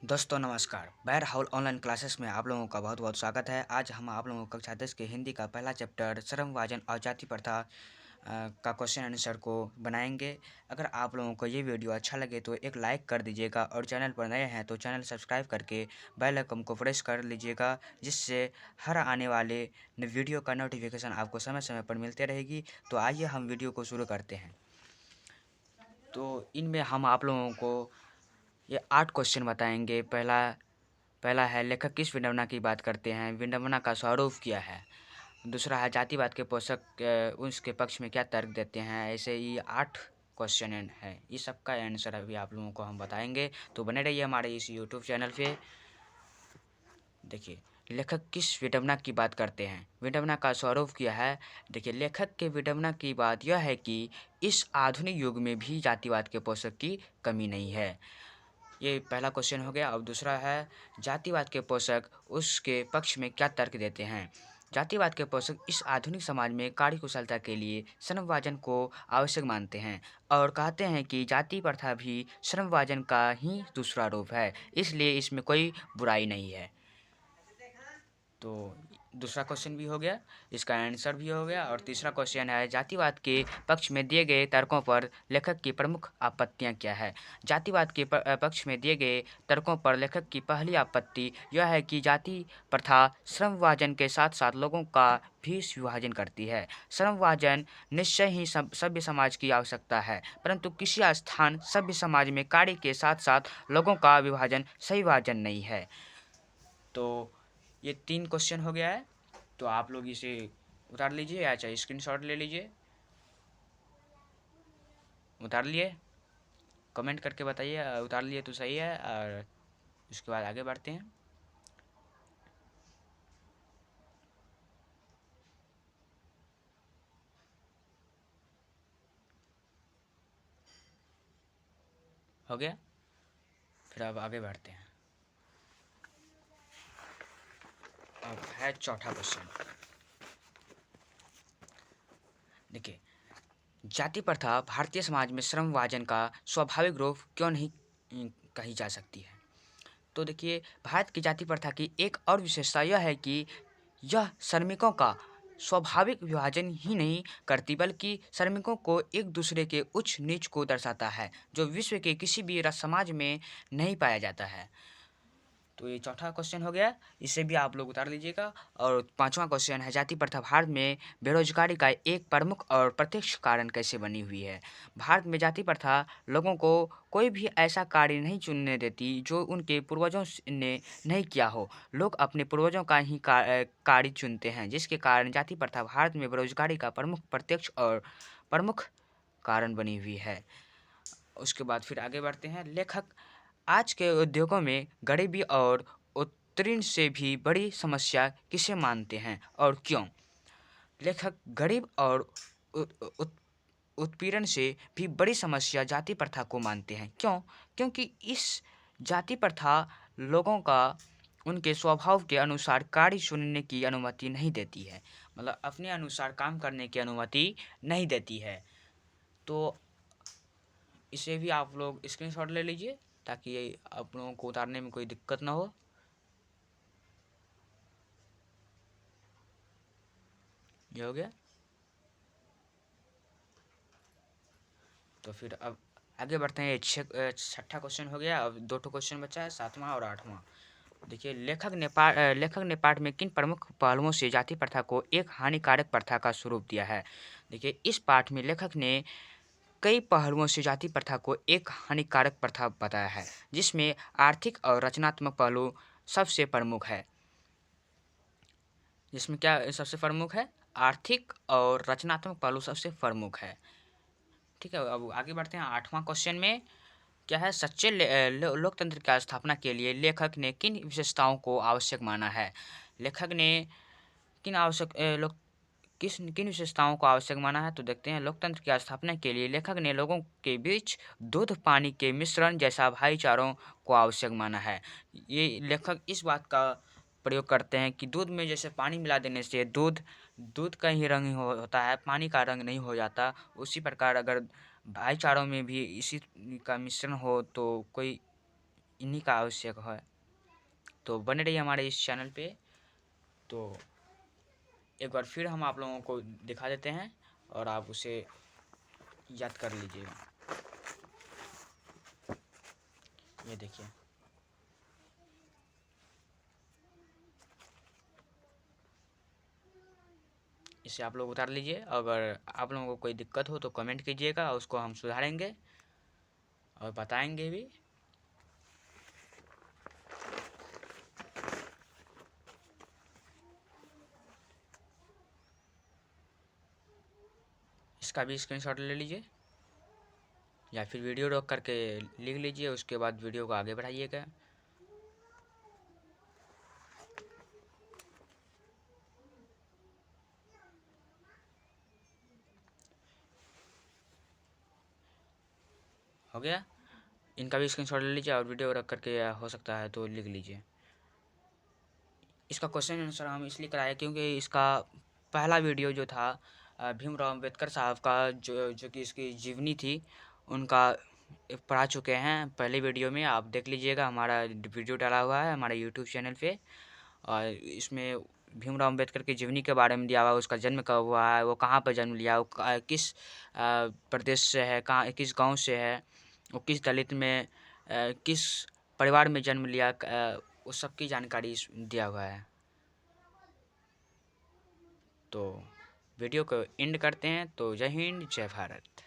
दोस्तों नमस्कार। बैर हाउल ऑनलाइन क्लासेस में आप लोगों का बहुत बहुत स्वागत है। आज हम आप लोगों को कक्षा 10 के हिंदी का पहला चैप्टर श्रमविभाजन और जाति प्रथा का क्वेश्चन आंसर को बनाएंगे। अगर आप लोगों को ये वीडियो अच्छा लगे तो एक लाइक कर दीजिएगा और चैनल पर नए हैं तो चैनल सब्सक्राइब करके बेल आइकन को प्रेस कर लीजिएगा, जिससे हर आने वाले वीडियो का नोटिफिकेशन आपको समय समय पर मिलते रहेगी। तो आइए हम वीडियो को शुरू करते हैं। तो इनमें हम आप लोगों को ये 8 क्वेश्चन बताएंगे। पहला पहला है, लेखक किस विडंबना की बात करते हैं, विडंबना का स्वरूप क्या है। दूसरा है, जातिवाद के पोषक उसके पक्ष में क्या तर्क देते हैं। ऐसे ही 8 क्वेश्चन है, इस सब का आंसर अभी आप लोगों को हम बताएंगे। तो बने रहिए हमारे इस यूट्यूब चैनल पे। देखिए, लेखक किस विडंबना की बात करते हैं, विडंबना का स्वरूप क्या है। देखिए, लेखक के विडंबना की बात यह है कि इस आधुनिक युग में भी जातिवाद के पोषक की कमी नहीं है। ये पहला क्वेश्चन हो गया। अब दूसरा है, जातिवाद के पोषक उसके पक्ष में क्या तर्क देते हैं। जातिवाद के पोषक इस आधुनिक समाज में कार्यकुशलता के लिए श्रमविभाजन को आवश्यक मानते हैं और कहते हैं कि जाति प्रथा भी श्रमविभाजन का ही दूसरा रूप है, इसलिए इसमें कोई बुराई नहीं है। तो दूसरा क्वेश्चन भी हो गया, इसका आंसर भी हो गया। और तीसरा क्वेश्चन है, जातिवाद के पक्ष में दिए गए तर्कों पर लेखक की प्रमुख आपत्तियां क्या है। जातिवाद के पक्ष में दिए गए तर्कों पर लेखक की पहली आपत्ति यह है कि जाति प्रथा श्रम विभाजन के साथ साथ लोगों का भी विभाजन करती है। श्रम विभाजन निश्चय ही सभ्य समाज की आवश्यकता है, परंतु किसी स्थान सभ्य समाज में कार्य के साथ साथ लोगों का विभाजन सही विभाजन नहीं है। तो ये 3 क्वेश्चन हो गया है। तो आप लोग इसे उतार लीजिए या चाहे स्क्रीनशॉट ले लीजिए। उतार लिए? कमेंट करके बताइए उतार लिए तो सही है, और उसके बाद आगे बढ़ते हैं। हो गया? फिर अब आगे बढ़ते हैं। अब है चौथा क्वेश्चन। देखिए, जाति प्रथा भारतीय समाज में श्रम विभाजन का स्वाभाविक रूप क्यों नहीं कही जा सकती है। तो देखिए, भारत की जाति प्रथा की एक और विशेषता यह है कि यह श्रमिकों का स्वाभाविक विभाजन ही नहीं करती, बल्कि श्रमिकों को एक दूसरे के उच्च नीच को दर्शाता है, जो विश्व के किसी भी समाज में नहीं पाया जाता है। तो ये चौथा क्वेश्चन हो गया, इसे भी आप लोग उतार लीजिएगा। और पांचवा क्वेश्चन है, जाति प्रथा भारत में बेरोजगारी का एक प्रमुख और प्रत्यक्ष कारण कैसे बनी हुई है। भारत में जाति प्रथा लोगों को कोई भी ऐसा कार्य नहीं चुनने देती जो उनके पूर्वजों ने नहीं किया हो। लोग अपने पूर्वजों का ही कार्य चुनते हैं, जिसके कारण जाति प्रथा भारत में बेरोजगारी का प्रमुख प्रत्यक्ष और प्रमुख कारण बनी हुई है। उसके बाद फिर आगे बढ़ते हैं। लेखक आज के उद्योगों में गरीबी और उत्तीर्ण से भी बड़ी समस्या किसे मानते हैं और क्यों। लेखक गरीब और उत्पीड़न से भी बड़ी समस्या जाति प्रथा को मानते हैं। क्यों? क्योंकि इस जाति प्रथा लोगों का उनके स्वभाव के अनुसार कार्य चुनने की अनुमति नहीं देती है, मतलब अपने अनुसार काम करने की अनुमति नहीं देती है। तो इसे भी आप लोग स्क्रीनशॉट ले लीजिए ताकि आप लोगों को उतारने में कोई दिक्कत ना हो। ये हो गया। तो फिर अब आगे बढ़ते हैं। छठा क्वेश्चन हो गया। अब 2 क्वेश्चन बचा है, 7वां और 8वां। देखिए, लेखक ने पाठ में किन प्रमुख पहलुओं से जाति प्रथा को एक हानिकारक प्रथा का स्वरूप दिया है। देखिए, इस पाठ में लेखक ने कई पहलुओं से जाति प्रथा को एक हानिकारक प्रथा बताया है, जिसमें आर्थिक और रचनात्मक पहलू सबसे प्रमुख है। जिसमें क्या सबसे प्रमुख है? आर्थिक और रचनात्मक पहलू सबसे प्रमुख है। ठीक है, अब आगे बढ़ते हैं। 8वां क्वेश्चन में क्या है, सच्चे लोकतंत्र की स्थापना के लिए लेखक ने किन विशेषताओं को आवश्यक माना है। लेखक ने किन आवश्यक लोक किस किन विशेषताओं को आवश्यक माना है। तो देखते हैं। लोकतंत्र की स्थापना के लिए लेखक ने लोगों के बीच दूध पानी के मिश्रण जैसा भाईचारों को आवश्यक माना है। ये लेखक इस बात का प्रयोग करते हैं कि दूध में जैसे पानी मिला देने से दूध दूध का ही रंग होता है, पानी का रंग नहीं हो जाता। उसी प्रकार अगर भाईचारों में भी इसी का मिश्रण हो तो कोई इन्हीं का आवश्यक है। तो बने रहिए हमारे इस चैनल पे। तो एक बार फिर हम आप लोगों को दिखा देते हैं और आप उसे याद कर लीजिएगा। ये देखिए, इसे आप लोग उतार लीजिए। अगर आप लोगों को कोई दिक्कत हो तो कमेंट कीजिएगा, उसको हम सुधारेंगे और बताएंगे भी। इसका भी स्क्रीनशॉट ले लीजिए या फिर वीडियो रोक करके लिख लीजिए, उसके बाद वीडियो को आगे बढ़ाइएगा। हो गया, इनका भी स्क्रीनशॉट ले लीजिए और वीडियो रख करके हो सकता है तो लिख लीजिए। इसका क्वेश्चन आंसर हम इसलिए कराए क्योंकि इसका पहला वीडियो जो था भीमराव अम्बेडकर साहब का, जो कि इसकी जीवनी थी, उनका पढ़ा चुके हैं पहले वीडियो में। आप देख लीजिएगा, हमारा वीडियो डाला हुआ है हमारे यूट्यूब चैनल पे। और इसमें भीमराव अम्बेडकर की जीवनी के बारे में दिया हुआ है, उसका जन्म कब हुआ है, वो कहाँ पर जन्म लिया, वो किस प्रदेश से है, कहाँ किस गांव से है, वो किस दलित में किस परिवार में जन्म लिया, उस सब की जानकारी दिया हुआ है। तो वीडियो को एंड करते हैं। तो जय हिंद, जय भारत।